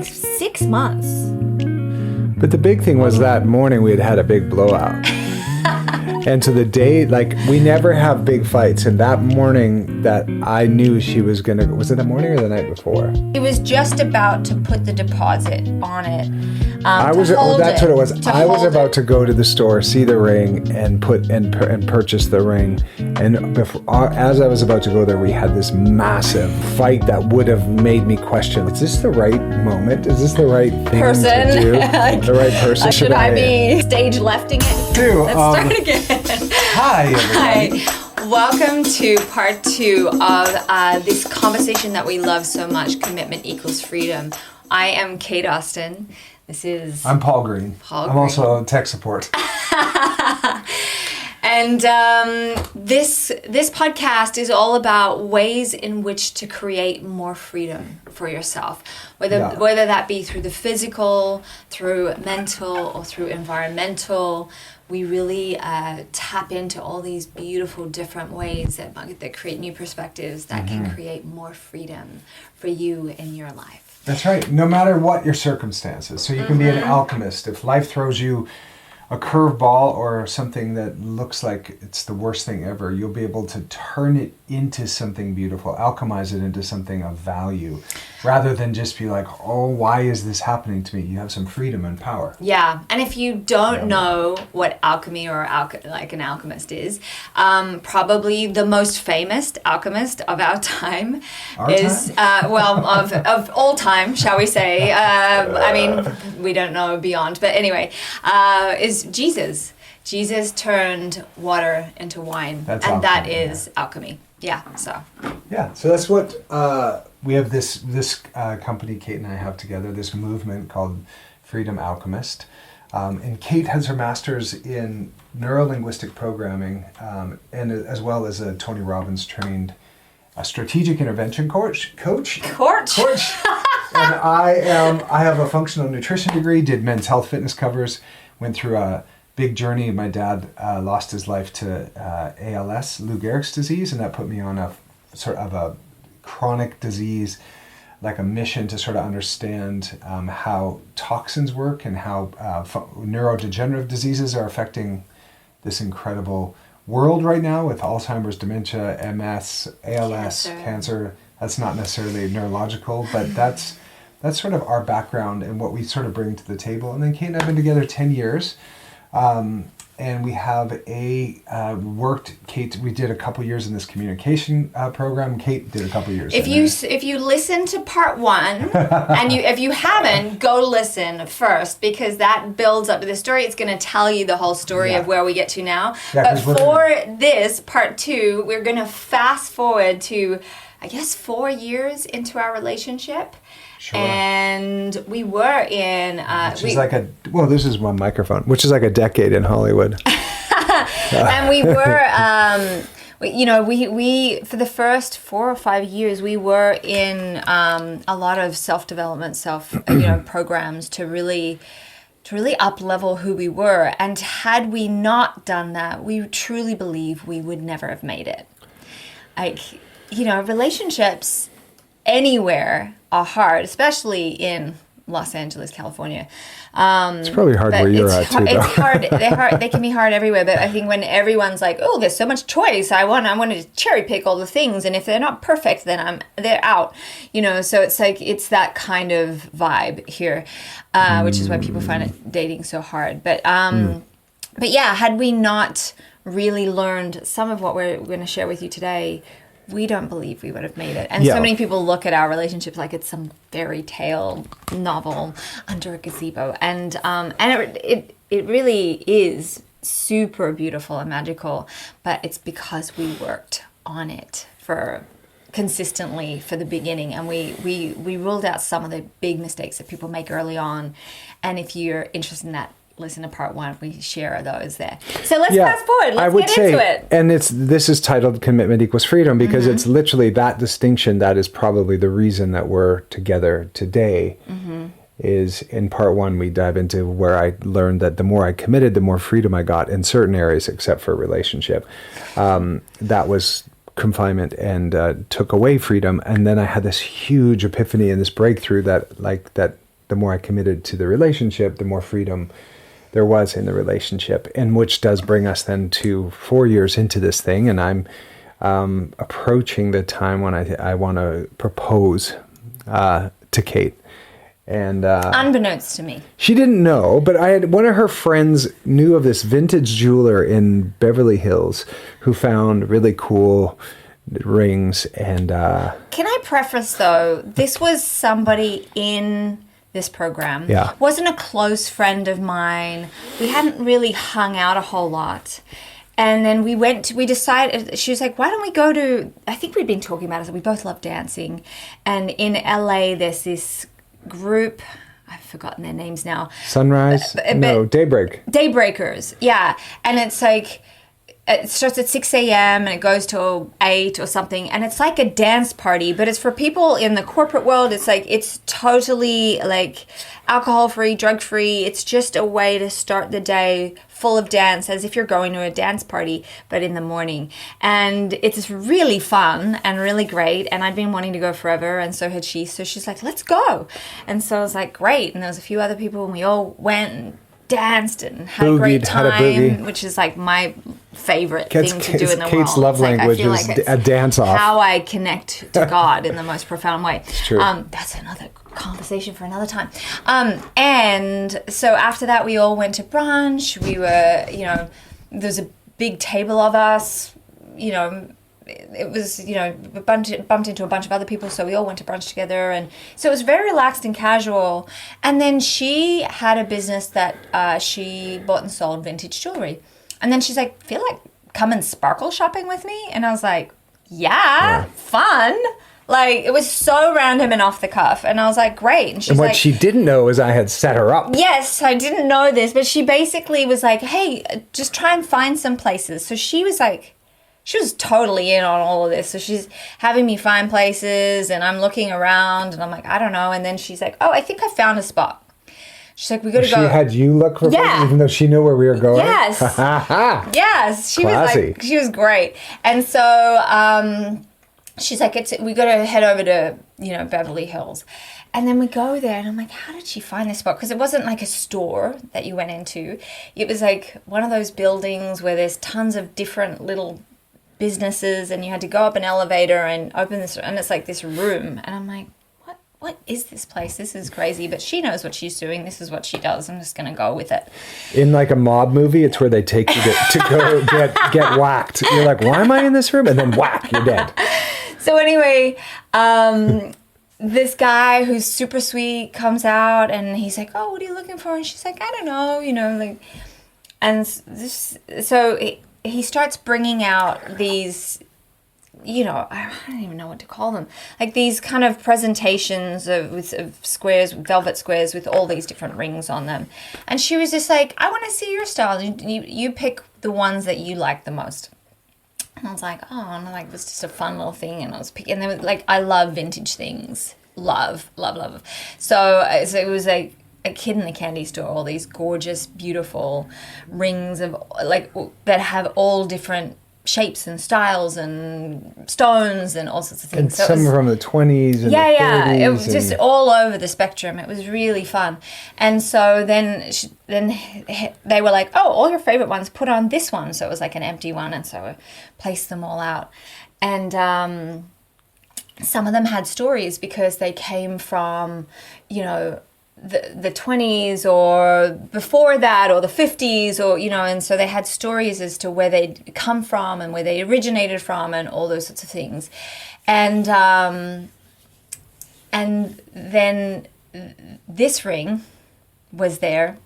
6 months. But the big thing was that morning we had a big blowout. And so the day, like, we never have big fights. And that morning that I knew she was going to, was it the morning or the night before? It was just about to put the deposit on it. That's what it was. I was about to go to the store, see the ring, and purchase the ring. And as I was about to go there, we had this massive fight that would have made me question: is this the right moment? Is this the right thing to do? Like, the right person? Should I be stage lefting it? Let's start again. Hi, everybody. Hi. Welcome to part 2 of this conversation that we love so much: commitment equals freedom. I am Kate Austin. I'm Paul Green. I'm also tech support. And this podcast is all about ways in which to create more freedom for yourself, whether that be through the physical, through mental, or through environmental. We really tap into all these beautiful different ways that create new perspectives that can create more freedom for you in your life. That's right. No matter what your circumstances. So you can be an alchemist. If life throws you a curveball or something that looks like it's the worst thing ever, you'll be able to turn it into something beautiful, alchemize it into something of value, rather than just be like, oh, why is this happening to me? You have some freedom and power. Yeah. And if you don't know what alchemy or like an alchemist is, probably the most famous alchemist of our time of all time, shall we say. I mean, we don't know beyond, but anyway, is Jesus. Jesus turned water into wine. That's and alchemy, that is alchemy. Yeah. So that's what we have this company Kate and I have together, this movement called Freedom Alchemist. And Kate has her master's in neuro-linguistic programming, and as well as a Tony Robbins trained strategic intervention coach. And I have a functional nutrition degree, did men's health fitness covers, went through a big journey. My dad lost his life to ALS, Lou Gehrig's disease, and that put me on a sort of a chronic disease, like a mission to sort of understand how toxins work and how neurodegenerative diseases are affecting this incredible world right now with Alzheimer's, dementia, MS, ALS, cancer. That's not necessarily neurological, but that's sort of our background and what we sort of bring to the table. And then Kate and I have been together 10 years. And we have we did a couple years in this communication program. Kate did a couple years. If you listen to part 1, and if you haven't, go listen first, because that builds up the story. It's going to tell you the whole story of where we get to now. But for this part 2, we're going to fast forward to, I guess, 4 years into our relationship. Sure. And we were in... this is one microphone, which is like a decade in Hollywood. And we were, we for the first 4 or 5 years, we were in a lot of self-development, programs to really up-level who we were. And had we not done that, we truly believe we would never have made it. Relationships anywhere are hard, especially in Los Angeles, California. It's probably hard where you're at too, though. It's hard. They can be hard everywhere. But I think when everyone's like, "Oh, there's so much choice. I want to cherry pick all the things, and if they're not perfect, then they're out." So it's like it's that kind of vibe here, which is why people find dating so hard. But yeah, had we not really learned some of what we're going to share with you today, we don't believe we would have made it. And so many people look at our relationship like it's some fairy tale novel under a gazebo. And it really is super beautiful and magical, but it's because we worked on it consistently for the beginning, and we ruled out some of the big mistakes that people make early on. And if you're interested in that, listen to part 1. We share those there. So let's fast forward. Let's get into it. And this is titled Commitment Equals Freedom because it's literally that distinction that is probably the reason that we're together today. Is in part 1, we dive into where I learned that the more I committed, the more freedom I got in certain areas, except for relationship. That was confinement and took away freedom. And then I had this huge epiphany and this breakthrough that the more I committed to the relationship, the more freedom there was in the relationship, and which does bring us then to 4 years into this thing. And I'm approaching the time when I want to propose to Kate. And unbeknownst to me, she didn't know, but I had one of her friends knew of this vintage jeweler in Beverly Hills who found really cool rings. And can I preface though, this was somebody in this program. Yeah, wasn't a close friend of mine. We hadn't really hung out a whole lot. And then we decided, she was like, why don't we go to, I think we'd been talking about it, so we both love dancing. And in LA, there's this group, I've forgotten their names now. Sunrise? No, Daybreak. Daybreakers, yeah. And it's like, it starts at 6 a.m. and it goes till 8 or something. And it's like a dance party, but it's for people in the corporate world. It's like, it's totally like alcohol-free, drug-free. It's just a way to start the day full of dance, as if you're going to a dance party, but in the morning. And it's really fun and really great. And I'd been wanting to go forever, and so had she. So she's like, let's go. And so I was like, great. And there was a few other people, and we all went and danced and had a great time, which is like my favorite thing to do in the world. Kate's love language is a dance-off. How I connect to God in the most profound way. It's true. That's another conversation for another time. And so after that, we all went to brunch. We were, there's a big table of us, it was, we bumped into a bunch of other people, so we all went to brunch together. And so it was very relaxed and casual. And then she had a business that she bought and sold vintage jewelry. And then she's like, feel like come and sparkle shopping with me? And I was like, yeah. Fun. Like, it was so random and off the cuff. And I was like, great. And she's what she didn't know is I had set her up. Yes, I didn't know this. But she basically was like, hey, just try and find some places. So she was like, she was totally in on all of this. So she's having me find places, and I'm looking around, and I'm like, I don't know. And then she's like, oh, I think I found a spot. She's like, we got to go. She had you look for places, even though she knew where we were going? Yes. Yes. She Classy. was like, she was great. And so she's like, we got to head over to, Beverly Hills. And then we go there, and I'm like, how did she find this spot? Because it wasn't like a store that you went into. It was like one of those buildings where there's tons of different little businesses, and you had to go up an elevator and open this, and it's like this room. And I'm like, what is this place? This is crazy. But she knows what she's doing. This is what she does. I'm just going to go with it. In like a mob movie, it's where they take you to go get whacked. You're like, why am I in this room? And then whack, you're dead. So anyway, this guy who's super sweet comes out, and he's like, oh, what are you looking for? And she's like, I don't know, and so he starts bringing out these, I don't even know what to call them, like these kind of presentations of squares, velvet squares with all these different rings on them. And she was just like, I want to see your style. You pick the ones that you like the most. And I was like, oh, and like, it was just a fun little thing. And I was picking, and then like, I love vintage things. Love. So it was like a kid in the candy store, all these gorgeous, beautiful rings of like that have all different shapes and styles and stones and all sorts of things. And so some from the 20s and the 30s. It was just all over the spectrum. It was really fun. And so then they were like, oh, all your favorite ones, put on this one. So it was like an empty one. And so I placed them all out. And some of them had stories because they came from, the 20s or before that, or the 50s, or and so they had stories as to where they'd come from and where they originated from and all those sorts of things. And then this ring was there,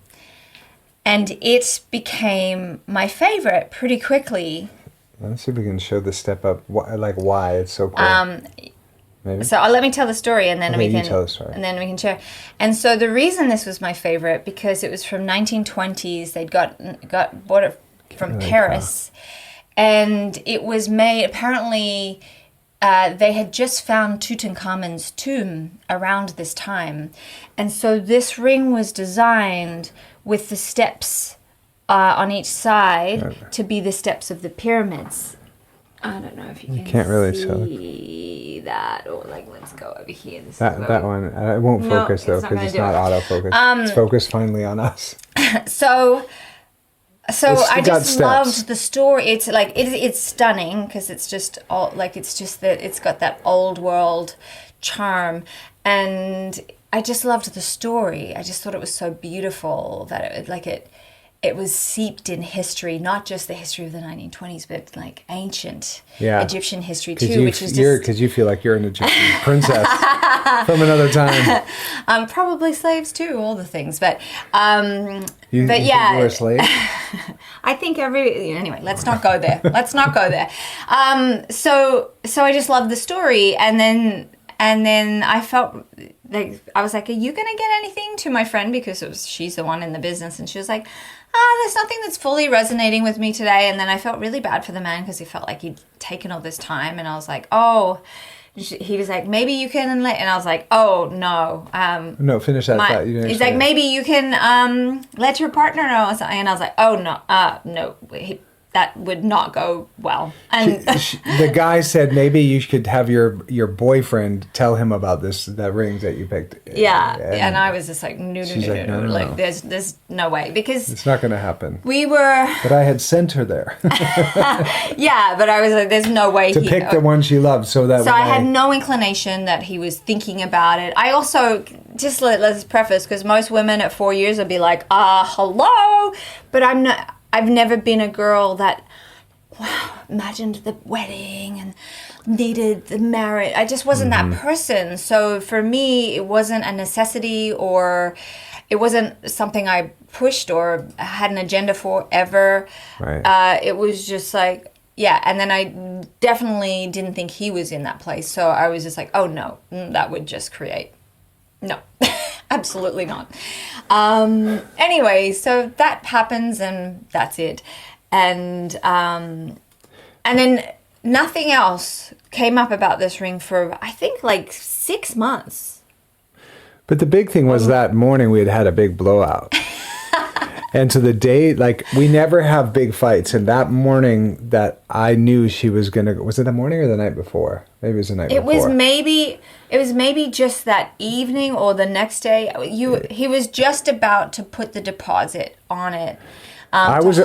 and it became my favorite pretty quickly. Let's see if we can show the step up, why it's so cool. Maybe. So let me tell the story, and then we can tell the story. And then we can share. And so the reason this was my favorite, because it was from 1920s. They'd bought it from Paris, and it was made. Apparently, they had just found Tutankhamun's tomb around this time, and so this ring was designed with the steps on each side to be the steps of the pyramids. I don't know if you can can't really see that. Or like, let's go over here. This That one. It won't focus though because it's not autofocus. It's focused finally on us. So I just steps. loved the story. It's like it's stunning because it's just all like it's just that it's got that old world charm, and I just loved the story. I just thought it was so beautiful that it was seeped in history, not just the history of the 1920s, but like ancient Egyptian history too, which is just because you feel like you're an Egyptian princess from another time. Probably slaves too, all the things, but you but yeah, you were a slave. I think anyway. Let's not go there. So I just loved the story, and then I felt like I was like, "Are you gonna get anything?" to my friend because she's the one in the business, and she was like, there's nothing that's fully resonating with me today. And then I felt really bad for the man because he felt like he'd taken all this time. And I was like, he was like, maybe you can and I was like, oh, no. No, finish that thought. He's like, maybe you can let your partner know. And I was like, oh, no, no. That would not go well. And the guy said maybe you could have your boyfriend tell him about that ring that you picked. Yeah, and I was just like, no. Like, there's no way because it's not going to happen. We were, but I had sent her there. Yeah, but I was like, there's no way to pick the one she loved, so I had no inclination that he was thinking about it. I also just let's preface because most women at 4 years would be like, hello, but I'm not. I've never been a girl that, imagined the wedding and needed the marriage. I just wasn't that person. So for me, it wasn't a necessity or it wasn't something I pushed or had an agenda for ever. Right. It was just like, yeah. And then I definitely didn't think he was in that place. So I was just like, oh no, that would just create. No, absolutely not. Anyway, so that happens and that's it. And then nothing else came up about this ring for, I think, like 6 months. But the big thing was that morning we had a big blowout. And so the day, like, we never have big fights. And that morning that I knew she was going to, was it the morning or the night before? Maybe it was the night before. It was maybe just that evening or the next day. He was just about to put the deposit on it. That's what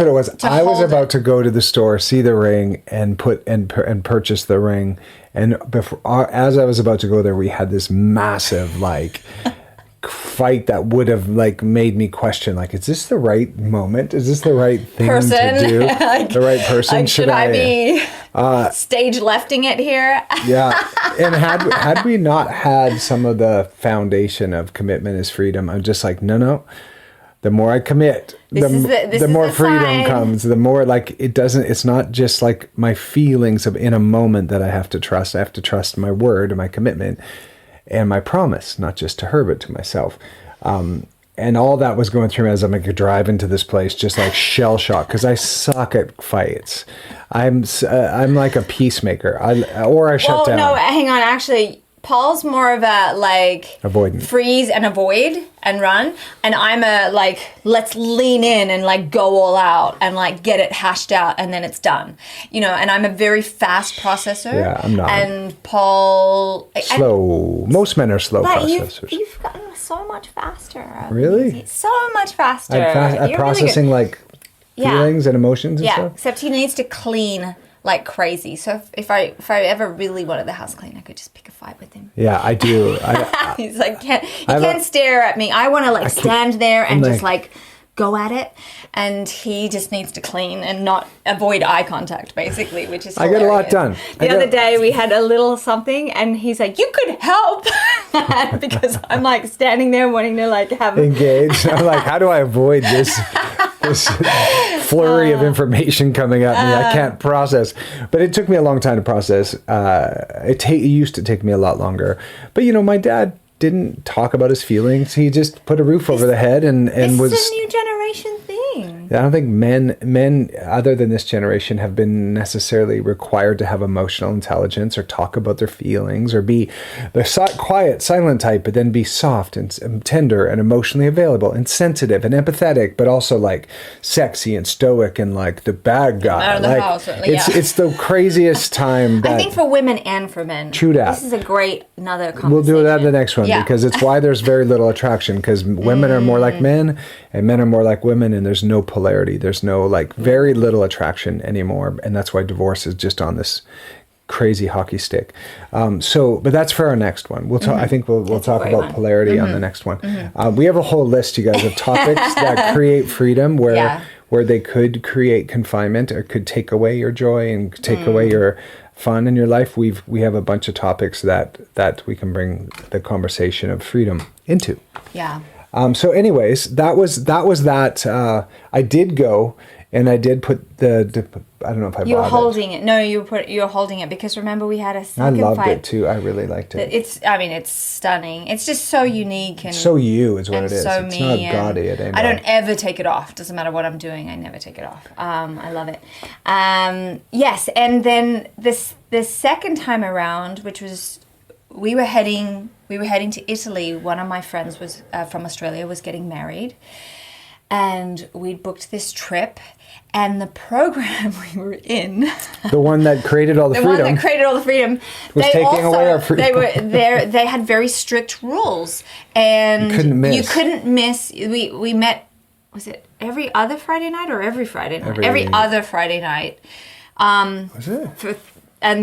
it was. I was about to go to the store, see the ring, and purchase the ring. And as I was about to go there, we had this massive, like, fight that would have made me question, is this the right moment? Is this the right thing to do? The right person? Should I be stage lefting it here? Yeah. And had we not had some of the foundation of commitment is freedom, I'm just like, no. The more I commit, the more freedom comes. The more it's not just like my feelings in a moment that I have to trust. I have to trust my word and my commitment and my promise, not just to her, but to myself. And all that was going through me as I'm driving to this place, just like shell shock, because I suck at fights. I'm like a peacemaker. I shut down. No, hang on. Actually, Paul's more of a avoidant. Freeze and avoid and run, and I'm a let's lean in and go all out and get it hashed out and then it's done, and I'm a very fast processor. Yeah, I'm not. And Paul slow. Most men are slow processors. You've gotten so much faster. Really? So much faster. At processing really feelings and emotions and stuff. Yeah, except he needs to clean like crazy. So if I ever really wanted the house clean, I could just pick a fight with him. Yeah, I do. He's like, he can't stare at me. I want to stand there and just go at it, and he just needs to clean and not avoid eye contact, basically, which is hilarious. I get a lot done. The other day we had a little something, and he's like, "You could help," because I'm standing there wanting to have engage. I'm like, how do I avoid this flurry of information coming at me? I can't process. But it took me a long time to process. It used to take me a lot longer. But my dad didn't talk about his feelings. He just put a roof over the head and was. It's a new generation thing. I don't think men other than this generation have been necessarily required to have emotional intelligence or talk about their feelings or be the quiet, silent type, but then be soft and tender and emotionally available and sensitive and empathetic, but also like sexy and stoic and like the bad guy. Out of the like, house, it's the craziest time. I think for women and for men. True that. This is another conversation. We'll do that in the next one because it's why there's very little attraction, because women are more like men and men are more like women, and there's no polarity. There's no like very little attraction anymore, and that's why divorce is just on this crazy hockey stick. But that's for our next one. We'll talk. I think we'll talk about polarity on the next one. We have a whole list, you guys, of topics that create freedom where they could create confinement or could take away your joy and take away your fun in your life. We have a bunch of topics that we can bring the conversation of freedom into. Yeah. So anyways, that was that. I did go and I did put I don't know if I You were bought holding it. No, you were holding it because remember we had a second I loved fight. it too. I really liked it. It's stunning. It's just so unique and so you is what it is. So it's me. not gaudy. It ain't. I don't ever take it off. Doesn't matter what I'm doing. I never take it off. I love it. Yes, and then this second time around, which was we were heading to Italy. One of my friends was from Australia was getting married, and we'd booked this trip. And the program we were in, the one that created all the freedom, was taking away our freedom. They had very strict rules, and you couldn't miss. We met. Was it every other Friday night or every Friday night? Every other Friday night. Was it?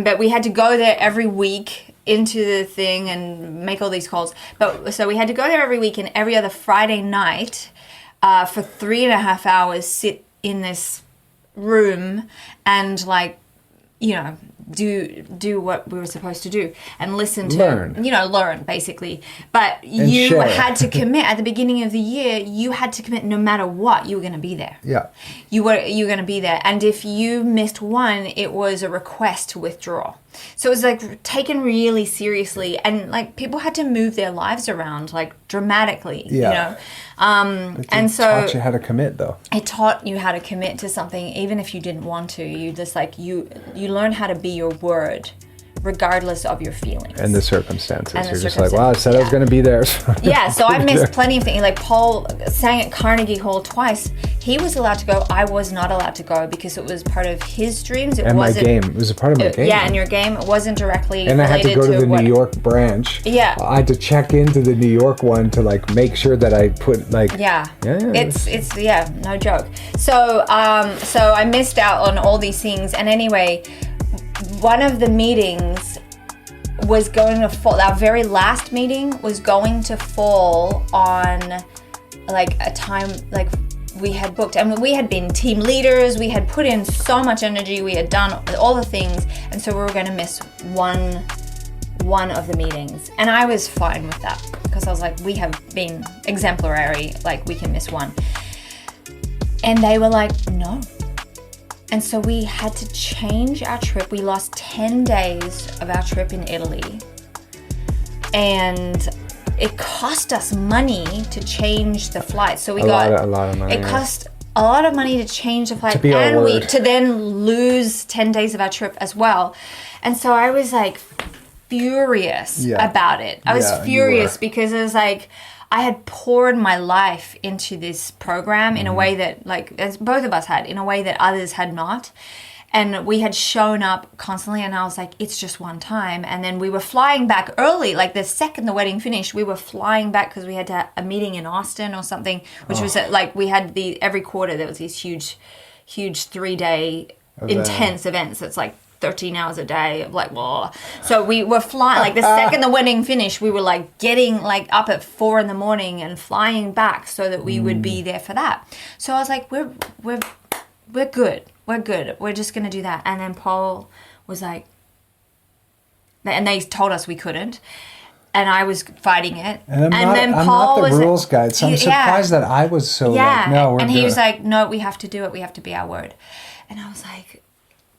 But we had to go there every week into the thing and make all these calls. So we had to go there every week, and every other Friday night, for 3.5 hours, sit in this room and do what we were supposed to do and listen to learn basically. But you had to commit at the beginning of the year. You had to commit no matter what. You were going to be there. Yeah, you were going to be there. And if you missed one, it was a request to withdraw. So it was like taken really seriously, and like people had to move their lives around like dramatically. And so it taught you how to commit, though. It taught you how to commit to something, even if you didn't want to. You just you learn how to be your word, regardless of your feelings and the circumstances. You're just like, wow, I said I was going to be there. So I missed plenty of things. Like Paul sang at Carnegie Hall twice. He was allowed to go. I was not allowed to go because it was part of his dreams. It wasn't my game. It was a part of my game. Yeah, and your game. It wasn't directly and related to I had to go to the New York branch. Yeah. I had to check into the New York one to like make sure that I put like. Yeah. It's no joke. So I missed out on all these things. And anyway, one of the meetings was going to fall. Our very last meeting was going to fall on like a time like we had booked, and we had been team leaders. We had put in so much energy. We had done all the things, and so we were going to miss one of the meetings. And I was fine with that because I was like, we have been exemplary. Like we can miss one. And they were like, no. And so we had to change our trip. We lost 10 days of our trip in Italy. And it cost us money to change the flight. So we got a lot of money. It cost a lot of money to change the flight and to then lose 10 days of our trip as well. And so I was like furious about it. I was furious because it was like I had poured my life into this program in a way that, like, as both of us had, in a way that others had not. And we had shown up constantly, and I was like, it's just one time. And then we were flying back early, like the second the wedding finished, we were flying back because we had to have a meeting in Austin or something, which was like, we had every quarter there was these huge 3-day intense events. It's like 13 hours a day of like, whoa. So we were flying, like the second the wedding finished, we were like getting like up at 4 a.m. and flying back so that we would be there for that. So I was like, we're good. We're good. We're just going to do that. And then Paul was like, and they told us we couldn't. And I was fighting it. And then Paul I'm not the rules guy. So I'm surprised that I was so like, no, we're and he was like, no, we have to do it. We have to be our word. And I was like,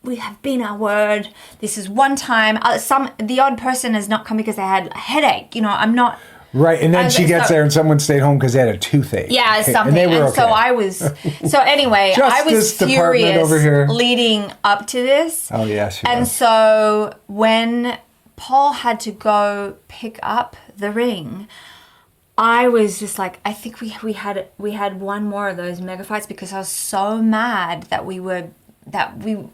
we have been our word. This is one time. The odd person has not come because they had a headache. You know, I'm not. Right, and then she gets there and someone stayed home because they had a toothache. Yeah, something. And they were okay. So I was... So anyway, I was furious over here. leading up to this. Oh, yes. And so when Paul had to go pick up the ring, I was just like, I think we had one more of those mega fights because I was so mad that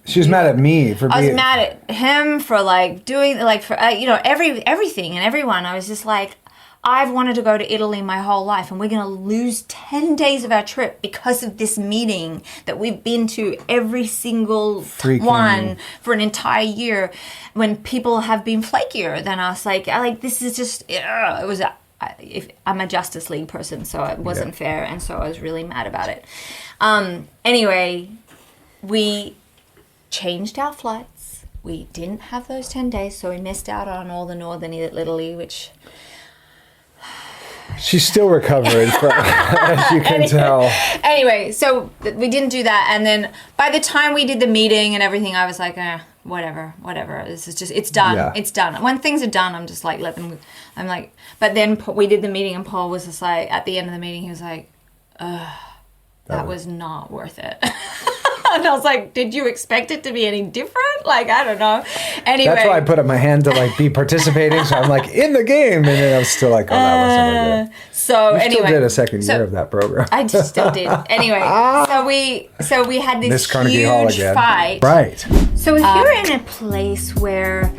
she was mad at me for I was mad at him for like doing like for everything and everyone. I was just like, I've wanted to go to Italy my whole life, and we're going to lose 10 days of our trip because of this meeting that we've been to every single one for an entire year when people have been flakier than us. Like this is just, it was, I'm a Justice League person, so it wasn't fair, and so I was really mad about it. Anyway, we changed our flights. We didn't have those 10 days, so we missed out on all the northern Italy, which... She's still recovering from, as you can tell. Anyway, so we didn't do that. And then by the time we did the meeting and everything, I was like, whatever. This is just, it's done. Yeah. It's done. When things are done, I'm just like, I'm like, but then we did the meeting and Paul was just like, at the end of the meeting, he was like, that was not worth it. And I was like, did you expect it to be any different? Like, I don't know. Anyway. That's why I put up my hand to like be participating. So I'm like in the game. And then I was still like, that wasn't very good. So you anyway. still did a second year of that program. I still did. Anyway, so we had this huge fight. Right. So if you're in a place where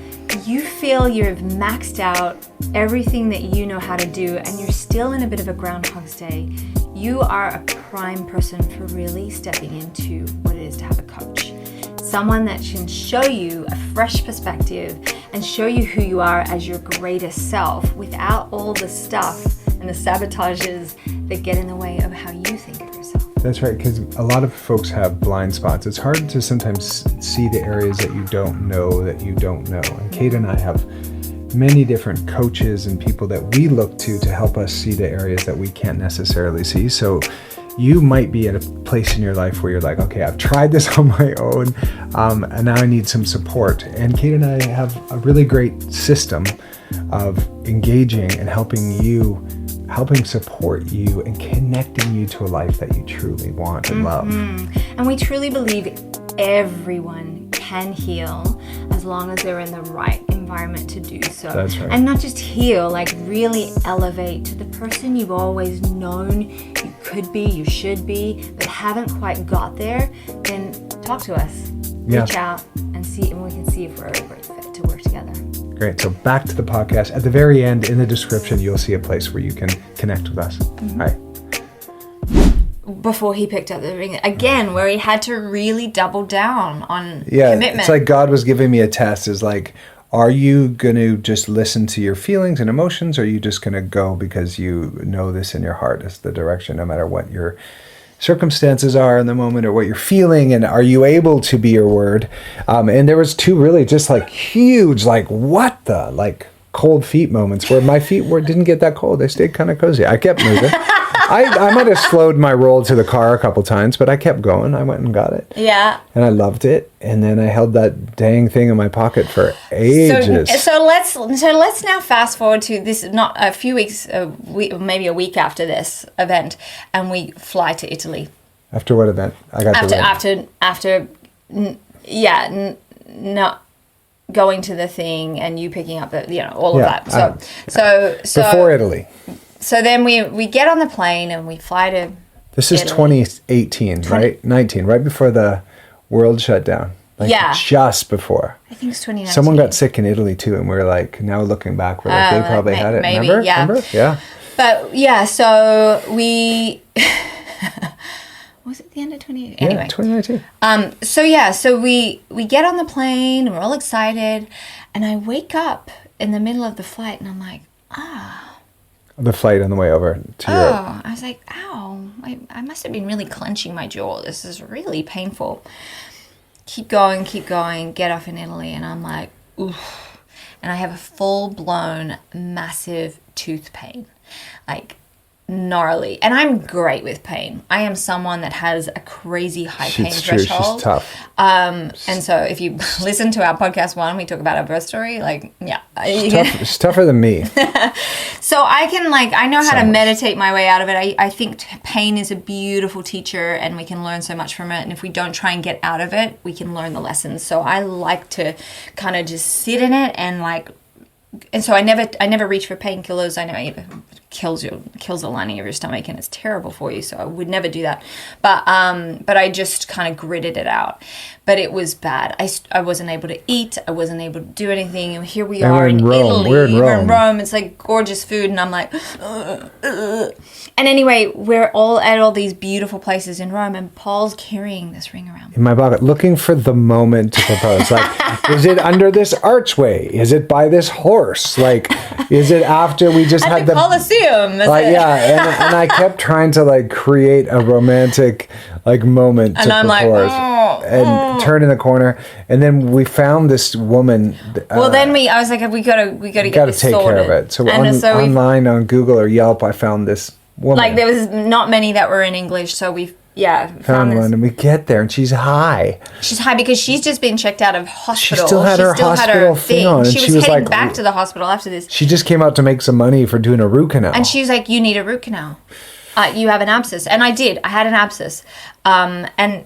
you feel you've maxed out everything that you know how to do and you're still in a bit of a Groundhog's Day, you are a prime person for really stepping into what it is to have a coach. Someone that can show you a fresh perspective and show you who you are as your greatest self without all the stuff and the sabotages that get in the way of how you think of yourself. That's right, because a lot of folks have blind spots. It's hard to sometimes see the areas that you don't know that you don't know. And Kate and I have many different coaches and people that we look to help us see the areas that we can't necessarily see. So you might be at a place in your life where you're like, okay, I've tried this on my own, and now I need some support. And Kate and I have a really great system of engaging and helping support you and connecting you to a life that you truly want and love. And we truly believe everyone can heal as long as they're in the right environment to do so. That's right. And not just heal, like really elevate to the person you've always known you could be, you should be, but haven't quite got there. Then talk to us, reach out and see, and we can see if we're a great fit to work together. Great. So back to the podcast. At the very end, in the description, you'll see a place where you can connect with us. Hi. Before he picked up the ring again, where he had to really double down on commitment. It's like God was giving me a test. Is like, are you going to just listen to your feelings and emotions, or are you just going to go because you know this in your heart is the direction, no matter what your circumstances are in the moment or what you're feeling, and are you able to be your word? And there was two really just like huge, like what the, like cold feet moments where my feet didn't get that cold. They stayed kind of cozy. I kept moving. I might have slowed my roll to the car a couple times, but I kept going. I went and got it. Yeah. And I loved it. And then I held that dang thing in my pocket for ages. So let's now fast forward to this, not a few weeks, maybe a week after this event, and we fly to Italy. After what event? I got not going to the thing and you picking up the, all of that. So before Italy. So then we get on the plane and we fly to This is Italy. 2018, right? 19, right before the world shut down. Just before. I think it's 2019. Someone got sick in Italy too, and we're like, now looking back, we're like, they probably had it. Maybe, Remember? Yeah. But so we... Was it the end of 2018? Anyway. Yeah, 2019. So we get on the plane, and we're all excited, and I wake up in the middle of the flight, and I'm like, The flight on the way over to Europe. I was like, ow, I must have been really clenching my jaw. This is really painful. Keep going, get off in Italy. And I'm like, oof. And I have a full-blown, massive tooth pain. Like, gnarly. And I'm great with pain. I am someone that has a crazy high pain threshold. She's tough. And so if you listen to our podcast 1, we talk about our birth story. Like, yeah. She's tougher than me. So I know how to meditate my way out of it. I think pain is a beautiful teacher and we can learn so much from it. And if we don't try and get out of it, we can learn the lessons. So I like to kind of just sit in it and so I never reach for painkillers. I know it kills the lining of your stomach and it's terrible for you. So I would never do that. But I just kind of gritted it out. But it was bad. I wasn't able to eat. I wasn't able to do anything. And here we are in Italy. We're in Rome. It's like gorgeous food. And I'm like, And anyway, we're all at all these beautiful places in Rome. And Paul's carrying this ring around. In my pocket, looking for the moment to propose. Like, is it under this archway? Is it by this horse? Like, is it after we just had the Colosseum? And I kept trying to like create a romantic like moment to propose. And turn in the corner, and then we found this woman. I was like, we gotta get this take sorted. care of it. So, online on Google or Yelp, I found this woman. Like there was not many that were in English, so we found one, and we get there, and she's high. She's high because she's just been checked out of hospital. She still had her hospital thing on, and she was heading back to the hospital after this. She just came out to make some money for doing a root canal, and she was like, "You need a root canal. You have an abscess," and I did. I had an abscess, and.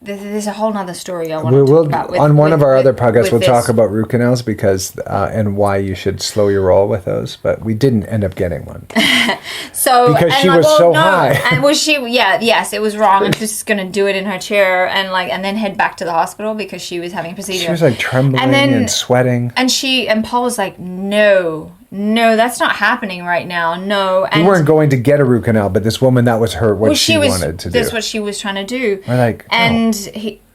There's a whole nother story I want to talk about. On one of our other podcasts, we'll talk about root canals because and why you should slow your roll with those. But we didn't end up getting one. Because she was so high. And was she? Yes, it was wrong. And she was just going to do it in her chair and then head back to the hospital because she was having a procedure. She was like trembling and sweating. And Paul was like, no, that's not happening right now. No. And we weren't going to get a root canal, but this woman, that was her she wanted to do. That's what she was trying to do. We're like, and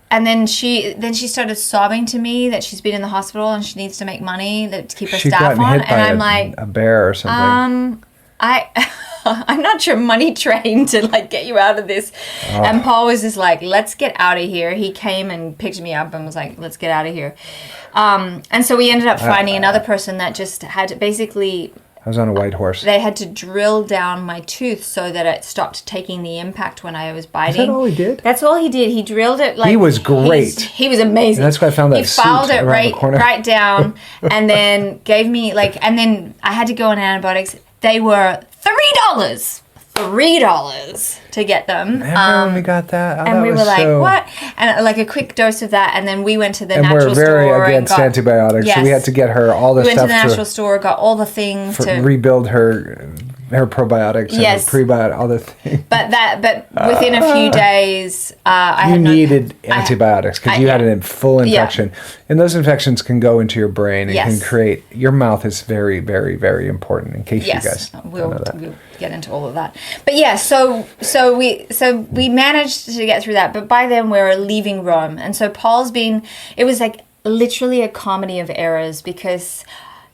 then she started sobbing to me that she's been in the hospital and she needs to make money to keep her staff on. And I'm like, a bear or something. I'm not your money train to like get you out of this. And Paul was just like, let's get out of here. He came and picked me up and was like, let's get out of here. And so we ended up finding another person that just had to basically... I was on a white horse. They had to drill down my tooth so that it stopped taking the impact when I was biting. Is that all he did? That's all he did. He drilled it like... He was great. He was amazing. And that's why I found that suit around the corner. He filed it right down and then gave me like... And then I had to go on antibiotics. They were $3 to get them. Remember when we got that? And we were like, what? And like a quick dose of that. And then we went to the natural store. And we're very against antibiotics. Yes. So we had to get her all the stuff. We went to the natural store, got all the things to rebuild her probiotics and her prebiotics, all the things. But within a few days, I needed antibiotics because you had a full infection. Yeah. And those infections can go into your brain and can create... Your mouth is very, very, very important in case you guys don't know that. We'll get into all of that. But yeah, so we managed to get through that. But by then we were leaving Rome. And so Paul's been... It was like literally a comedy of errors because...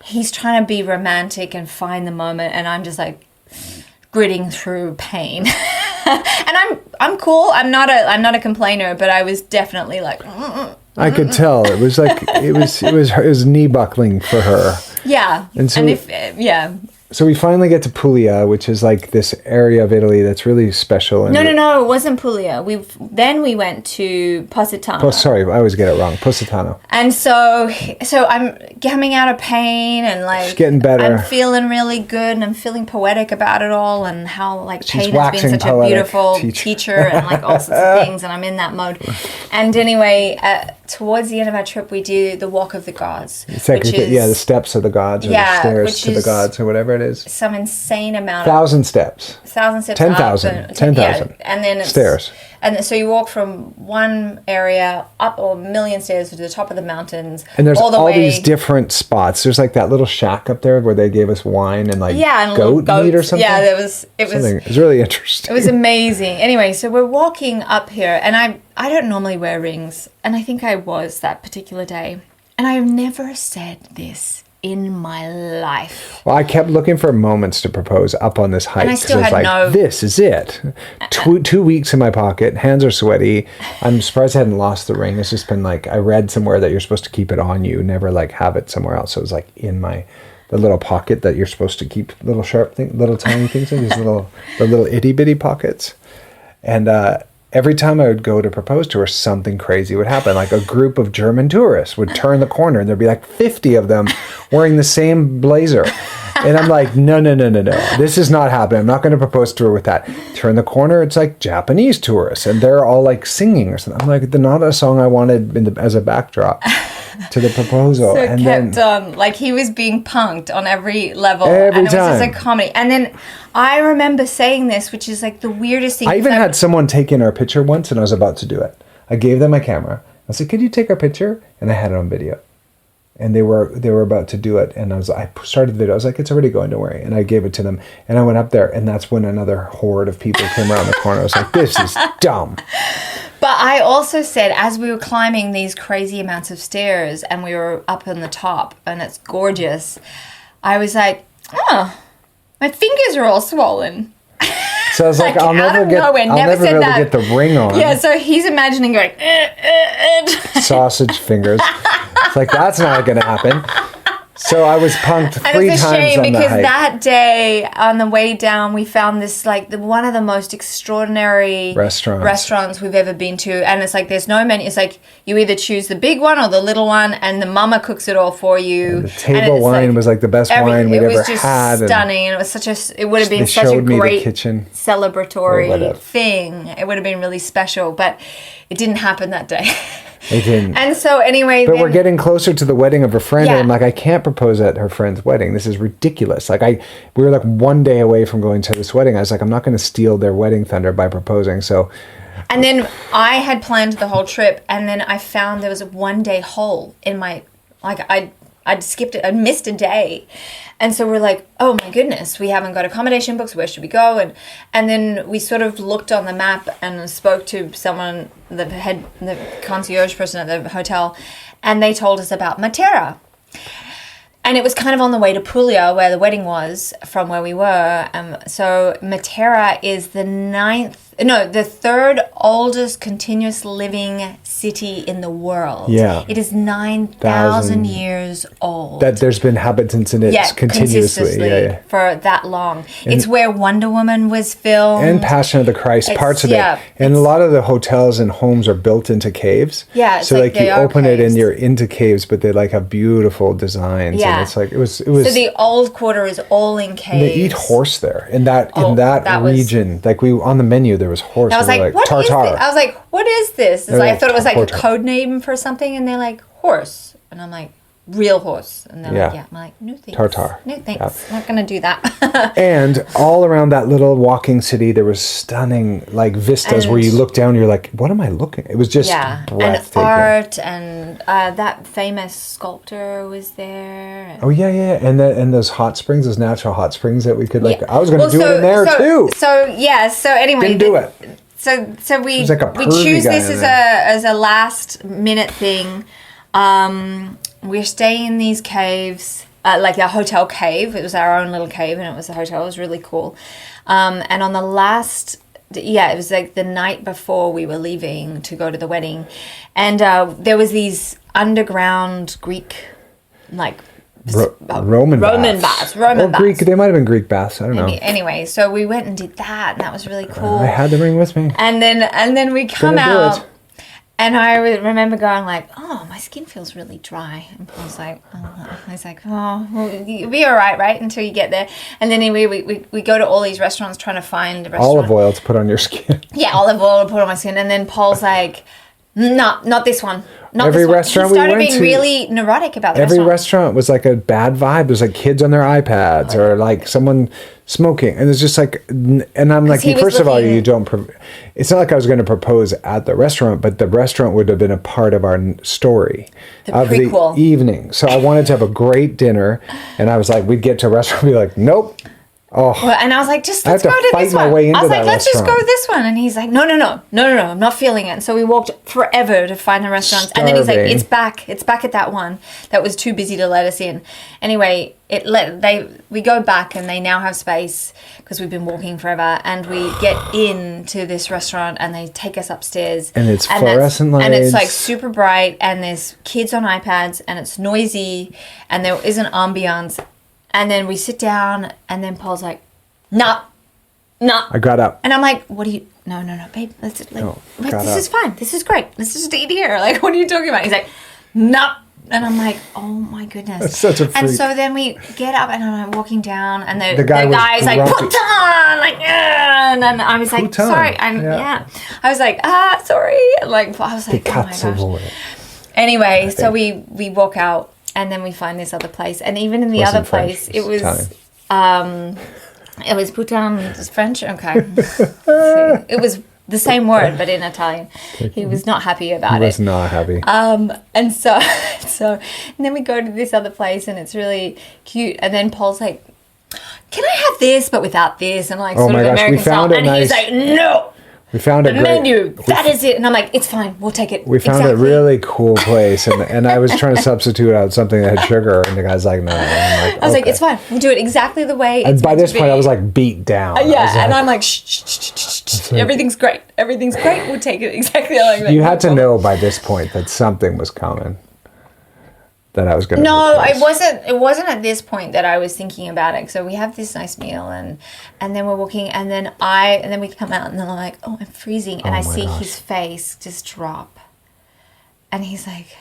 He's trying to be romantic and find the moment, and I'm just like gritting through pain. And I'm cool. I'm not a complainer, but I was definitely like. I could tell it was like it was knee buckling for her. Yeah, So we finally get to Puglia, which is like this area of Italy that's really special. No, it wasn't Puglia. Then we went to Positano. Oh, sorry, I always get it wrong. Positano. And so I'm coming out of pain and like it's getting better. I'm feeling really good and I'm feeling poetic about it all and how like She's pain has been such a beautiful teacher and like all sorts of things, and I'm in that mode. And anyway, towards the end of our trip, we do the Walk of the Gods. It's like, the steps of the gods or the stairs to the gods or whatever it is. Some insane amount 1,000 steps. 1,000 steps. 10,000. 10,000. Yeah, and then it's stairs. And so you walk from one area up a million stairs to the top of the mountains. And there's all these different spots. There's like that little shack up there where they gave us wine and like goat meat or something. Yeah, it was really interesting. It was amazing. Anyway, so we're walking up here and I don't normally wear rings, and I think I was that particular day. And I have never said this in my life. Well, I kept looking for moments to propose up on this hike. And I still had this is it. 2 weeks in my pocket, hands are sweaty. I'm surprised I hadn't lost the ring. It's just been like, I read somewhere that you're supposed to keep it on you, never like have it somewhere else. So it was like in my the little pocket that you're supposed to keep little little tiny things in, the little itty bitty pockets. And every time I would go to propose to her, something crazy would happen. Like a group of German tourists would turn the corner and there'd be like 50 of them wearing the same blazer. And I'm like, no. This is not happening. I'm not going to propose to her with that. Turn the corner, it's like Japanese tourists. And they're all like singing or something. I'm like, they're not a song I wanted as a backdrop to the proposal. So and kept then, on, like he was being punked on every level. Every and it time. was just a comedy. And then I remember saying this, which is like the weirdest thing. I even had someone take in our picture once and I was about to do it. I gave them my camera. I said, could you take our picture? And I had it on video. And they were about to do it, and I started the video. I was like, "It's already going, don't worry." And I gave it to them, and I went up there, and that's when another horde of people came around the corner. I was like, "This is dumb." But I also said, as we were climbing these crazy amounts of stairs, and we were up on the top, and it's gorgeous, I was like, "Oh, my fingers are all swollen." So I was like, I'll never be able to get the ring on. Yeah, so he's imagining going, sausage fingers. It's like, that's not going to happen. So I was punked 3 times on the hike. And it's a shame because that day on the way down, we found this like one of the most extraordinary restaurants we've ever been to. And it's like there's no menu. It's like you either choose the big one or the little one, and the mama cooks it all for you. And the table wine was like the best wine we'd ever had. It was just stunning, and it was it would have been such a great celebratory thing. It would have been really special, but it didn't happen that day. It didn't. And so anyway, but we're getting closer to the wedding of her friend, and I'm like, I can't propose at her friend's wedding. This is ridiculous. Like we were like one day away from going to this wedding. I was like, I'm not going to steal their wedding thunder by proposing. So, and then I had planned the whole trip, and then I found there was a 1-day hole in my I'd skipped it. I'd missed a day. And so we're like, oh my goodness, we haven't got accommodation books. Where should we go? And then we sort of looked on the map and spoke to someone, the concierge person at the hotel, and they told us about Matera. And it was kind of on the way to Puglia, where the wedding was, from where we were. So Matera is the third oldest continuous living city in the world. Yeah. It is 9,000 years old. That there's been inhabitants in it continuously. For that long. It's where Wonder Woman was filmed. And Passion of the Christ, parts of it. And a lot of the hotels and homes are built into caves. Yeah. So like you open it and you're into caves, but they like have beautiful designs. Yeah. And it's like, it was. So the old quarter is all in caves. And they eat horse there. In that region. Like on the menu, there was horse. I was like, what tartar. Is this? I was like, what is this? I thought it was like a code name for something, and they're like, horse. And I'm like, real horse. And they're like, yeah. I'm like, no thanks. Tartar. No thanks. Yeah. I'm not going to do that. And all around that little walking city, there was stunning like vistas where you look down, you're like, what am I looking at? It was just breathtaking. And art, and that famous sculptor was there. Oh, yeah. And those hot springs, those natural hot springs that we could I was going to do it in there too. So anyway. Didn't do it. So we choose this as a last minute thing. We're staying in these caves, like a hotel cave. It was our own little cave, and it was a hotel. It was really cool. And on the last, it was like the night before we were leaving to go to the wedding, and there was these underground Greek, like Roman baths. Greek. They might have been Greek baths. I don't know. Anyway, so we went and did that, and that was really cool. I had the ring with me. And then we come out. And I remember going like, oh, my skin feels really dry. And I was like, well, you'll be all right, until you get there. And then we go to all these restaurants trying to find a restaurant. Olive oil to put on your skin. Yeah, olive oil to put on my skin. And then Paul's like, no, not this one. Every restaurant we went to. He started being really neurotic about the Every restaurant was like a bad vibe. There's like kids on their iPads or like someone smoking. And it's just like, and I'm like, first of all, you don't, it's not like I was going to propose at the restaurant, but the restaurant would have been a part of our story. Of the evening. So I wanted to have a great dinner. And I was like, we'd get to a restaurant and be like, nope. Oh, well, and I was like, let's go to this one. I was like, let's just go to this one. And he's like, no, I'm not feeling it. And so we walked forever to find the restaurants. And then he's like, it's back at that one that was too busy to let us in. Anyway, we go back, and they now have space because we've been walking forever. And we get into this restaurant, and they take us upstairs. And it's fluorescent lights. And it's like super bright, and there's kids on iPads, and it's noisy, and there isn't ambiance. And then we sit down, and then Paul's like, no. I got up. And I'm like, what do you, no, babe, let's, like, No, like got this up. is fine. This is great. Let's just eat here. Like, what are you talking about? He's like, no. And I'm like, oh my goodness. That's such a And freak. so then we get up, and I'm walking down, and the guy was guy's like, grumpy. put on, like, and then I was like, Put on. sorry. Yeah. I was like, sorry. Like, I was like, oh my gosh. Anyway, so we walk out, and then we find this other place. And even in the other place, it was, it was Bhutan, it's French? Okay. It was the same word, but in Italian. He was not happy about it. He was not happy. And so and then we go to this other place, and it's really cute. And then Paul's like, can I have this, but without this? And like, sort of American style. And he's like, no. We found the menu, that is it. And I'm like, it's fine, we'll take it. We found a really cool place, and I was trying to substitute out something that had sugar, and the guy's like, no. I was like, it's fine, we'll do it exactly the way it's And by meant this to point, be. I was like beat down. And I'm like, shh. Everything's great. Everything's great. We'll take it exactly like that. You had to know by this point that something was coming. That I was going to. No, it wasn't. It wasn't at this point that I was thinking about it. So we have this nice meal, and then we're walking, and then we come out, and then I'm like, oh, I'm freezing, and I see his face just drop, and he's like,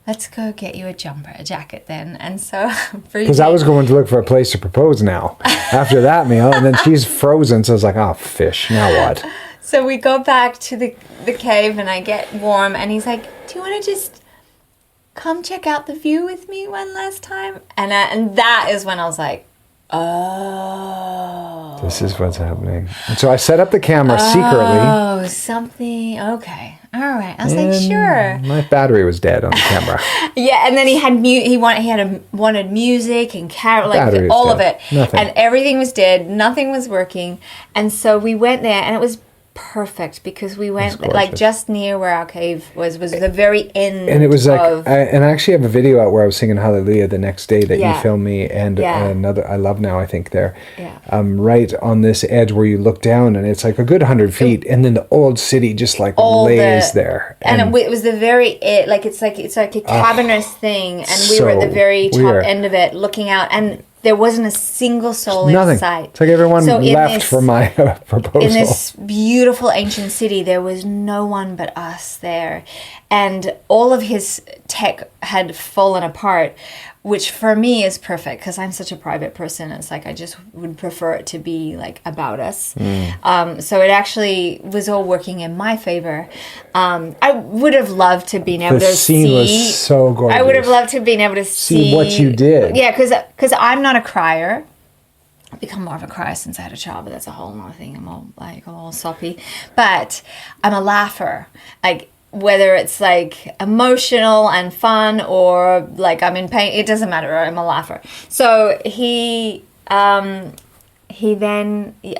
let's go get you a jacket then. And so because I was going to look for a place to propose now after that meal, and then she's frozen, so I was like, oh, fish. Now what? So we go back to the cave, and I get warm, and he's like, do you want to just come check out the view with me one last time? And that is when I was like, oh. This is what's happening. And so I set up the camera secretly. Oh, something. Okay. All right. I was like, sure. My battery was dead on the camera. Yeah, and then he had wanted music and Battery was all of dead. it. Nothing. And everything was dead. Nothing was working. And so we went there, and it was perfect because we went like just near where our cave was the very end. And it was like, and I actually have a video out where I was singing Hallelujah the next day that you filmed me, and another I Love Now, I think there, right on this edge where you look down, and it's like a good 100 feet, and then the old city just like lays there. And it was the very like it's like a cavernous thing, and we were at the very top end of it, looking out, and there wasn't a single soul in sight. It's like everyone left for my proposal. In this beautiful ancient city, there was no one but us there. And all of his tech had fallen apart, which for me is perfect because I'm such a private person. It's like I just would prefer it to be like about us. So it actually was all working in my favor. I would have loved to have been able to see. The scene was so gorgeous. I would have loved to have been able to see what you did. Yeah, because I'm not a crier. I've become more of a crier since I had a child, but that's a whole other thing. I'm all soppy. But I'm a laugher. Like, whether it's like emotional and fun or like I'm in pain, it doesn't matter. I'm a laugher. So he then,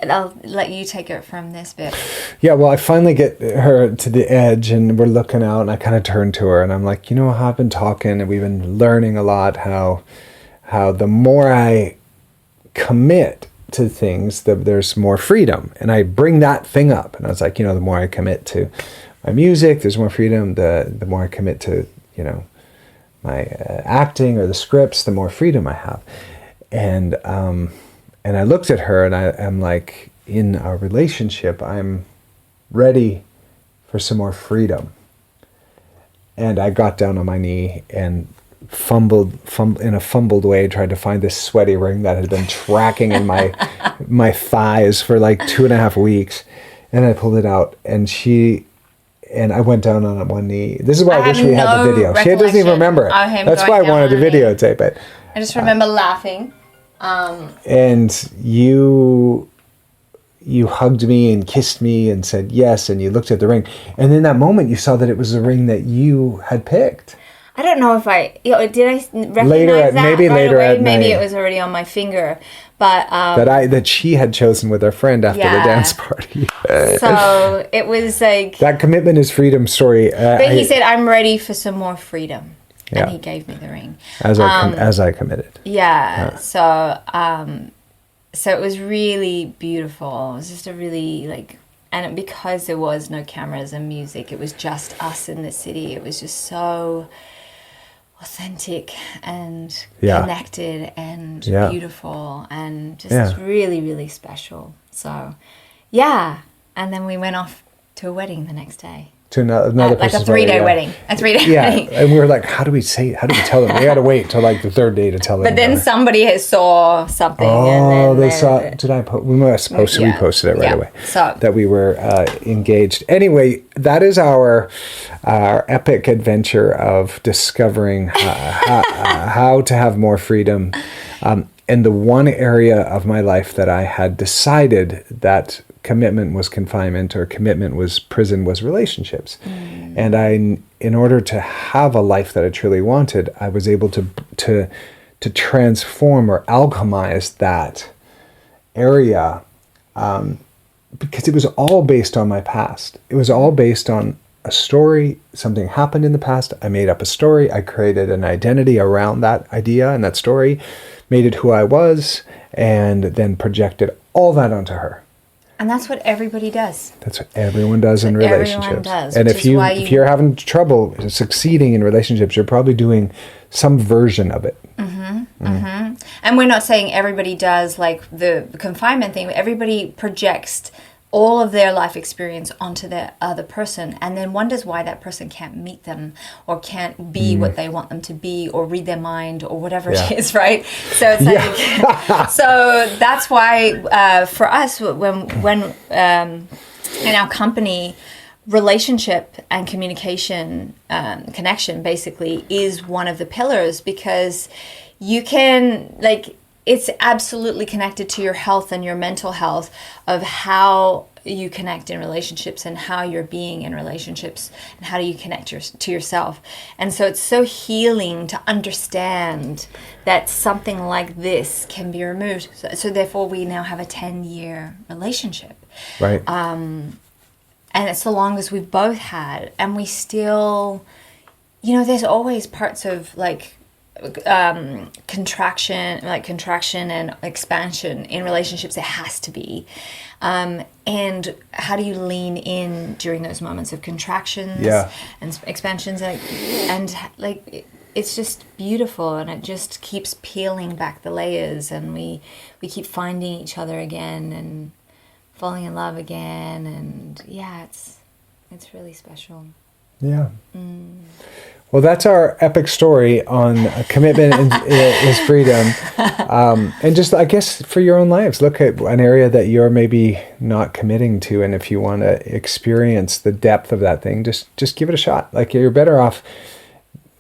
I'll let you take it from this bit. Yeah, well, I finally get her to the edge, and we're looking out, and I kind of turn to her, and I'm like, I've been talking, and we've been learning a lot how the more I commit to things, there's more freedom. And I bring that thing up, and I was like, the more I commit to my music, there's more freedom. The more I commit to, my acting or the scripts, the more freedom I have. And I looked at her, and I'm like, in our relationship, I'm ready for some more freedom. And I got down on my knee and fumbled in a fumbled way, tried to find this sweaty ring that had been tracking in my thighs for like 2.5 weeks. And I pulled it out, and I went down on one knee. This is why I wish we had the video. She doesn't even remember it. That's why I wanted to videotape it. I just remember laughing. And you hugged me and kissed me and said yes, and you looked at the ring. And in that moment, you saw that it was the ring that you had picked. I don't know if did I recognize later at, that maybe right later away? at Maybe night. it was already on my finger, but that she had chosen with her friend after the dance party. So it was like that commitment is freedom story. But he said, "I'm ready for some more freedom," and he gave me the ring as I committed. Yeah. So it was really beautiful. It was just a really and because there was no cameras and music, it was just us in the city. It was just so authentic and Yeah. connected and Yeah. beautiful and just Yeah. really, really special. So, yeah. And then we went off to a wedding the next day. To another Like a person's 3-day wedding. wedding. A 3-day Yeah, wedding. and we were like, how do we tell them? We had to wait till like the third day to tell them. But then somebody saw something. Oh, and they then saw. Did I post? We must post. We Yeah. posted it right Yeah. away. So- that we were engaged. Anyway, that is our epic adventure of discovering how to have more freedom. And the one area of my life that I had decided that commitment was confinement or commitment was prison was relationships. And in order to have a life that I truly wanted, I was able to transform or alchemize that area because it was all based on my past. It was all based on a story. Something happened in the past. I made up a story. I created an identity around that idea and that story, made it who I was, and then projected all that onto her. And that's what everybody does. That's what everyone does in Everyone relationships. does, And which is why if you're having trouble succeeding in relationships, you're probably doing some version of it. And we're not saying everybody does like the confinement thing. Everybody projects all of their life experience onto the other person and then wonders why that person can't meet them or can't be what they want them to be or read their mind or whatever Yeah. it is, right? So it's like, so that's why for us, when in our company, relationship and communication, connection basically is one of the pillars because you can it's absolutely connected to your health and your mental health of how you connect in relationships and how you're being in relationships and how do you connect to yourself. And so it's so healing to understand that something like this can be removed. So therefore we now have a 10-year relationship. Right. And it's the longest we've both had. And we still, there's always parts of contraction and expansion in relationships. There has to be. And how do you lean in during those moments of contractions and expansions? It's just beautiful, and it just keeps peeling back the layers, and we keep finding each other again and falling in love again, and it's really special. Yeah. Well, that's our epic story on commitment is freedom. And just, I guess, for your own lives, look at an area that you're maybe not committing to. And if you want to experience the depth of that thing, just give it a shot. Like, you're better off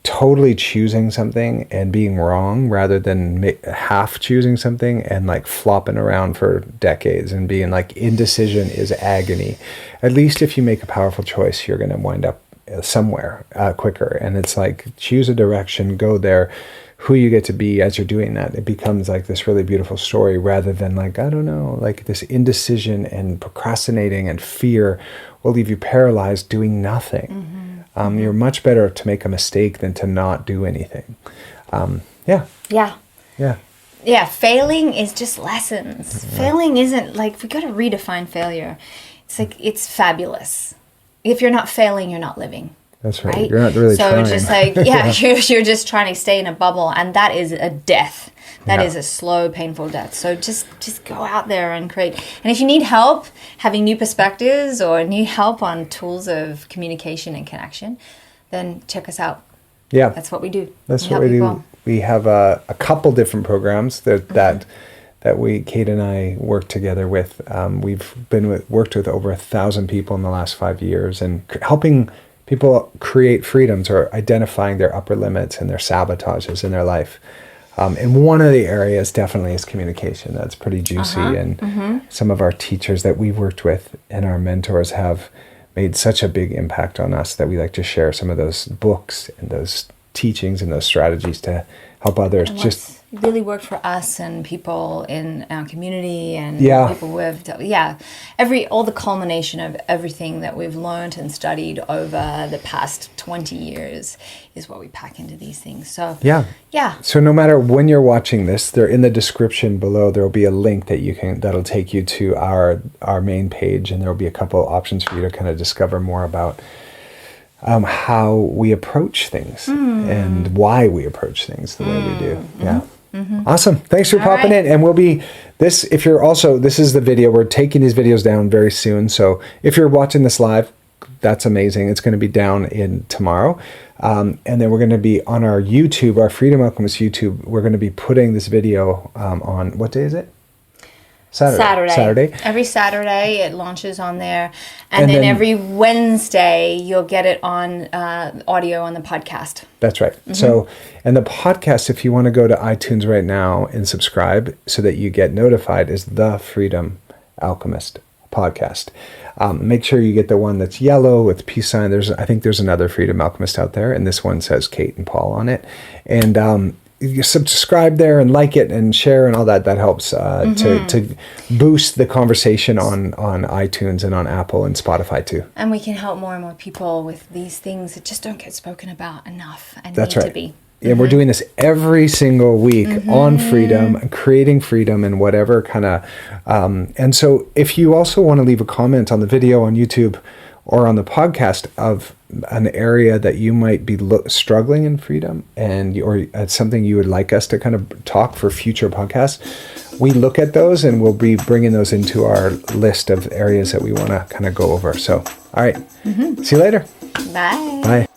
totally choosing something and being wrong rather than half choosing something and flopping around for decades and being indecision is agony. At least if you make a powerful choice, you're going to wind up somewhere quicker. And it's choose a direction, go there. Who you get to be as you're doing that, it becomes this really beautiful story rather than I don't know, this indecision and procrastinating and fear will leave you paralyzed doing nothing. You're much better to make a mistake than to not do anything. Yeah. Failing is just lessons. Failing isn't we got to redefine failure. It's it's fabulous. If you're not failing, you're not living. That's right. You're not really trying. So just you're just trying to stay in a bubble, and that is a death. That is a slow, painful death. So just go out there and create. And if you need help having new perspectives or need help on tools of communication and connection, then check us out. Yeah. That's what we do. That's what we do. We have a couple different programs that Kate and I work together with. We've worked with over 1,000 people in the last 5 years and helping people create freedoms or identifying their upper limits and their sabotages in their life. And one of the areas definitely is communication. That's pretty juicy. And some of our teachers that we've worked with and our mentors have made such a big impact on us that we like to share some of those books and those teachings and those strategies to help others. Just really worked for us and people in our community and people who have all the culmination of everything that we've learned and studied over the past 20 years is what we pack into these things. So so no matter when you're watching this, they're in the description below. There'll be a link that'll take you to our main page, and there'll be a couple options for you to kind of discover more about how we approach things and why we approach things the way we do. Yeah. Awesome. Thanks for popping in. And this is the video. We're taking these videos down very soon. So if you're watching this live, that's amazing. It's going to be down in tomorrow. And then we're going to be on our YouTube, our Freedom Alchemist YouTube. We're going to be putting this video on, what day is it? Saturday. Every Saturday it launches on there. And then every Wednesday you'll get it on audio on the podcast. That's right. So, and the podcast, if you want to go to iTunes right now and subscribe so that you get notified, is the Freedom Alchemist podcast. Make sure you get the one that's yellow with peace sign. I think there's another Freedom Alchemist out there, and this one says Kate and Paul on it. And you subscribe there and like it and share and all that. That helps to boost the conversation on iTunes and on Apple and Spotify too. And we can help more and more people with these things that just don't get spoken about enough and That's need right. to be. Yeah, we're doing this every single week on freedom, creating freedom and whatever kind of. And so if you also want to leave a comment on the video on YouTube or on the podcast of an area that you might be struggling in freedom or something you would like us to kind of talk for future podcasts, we look at those and we'll be bringing those into our list of areas that we want to kind of go over. So, all right. See you later. Bye. Bye.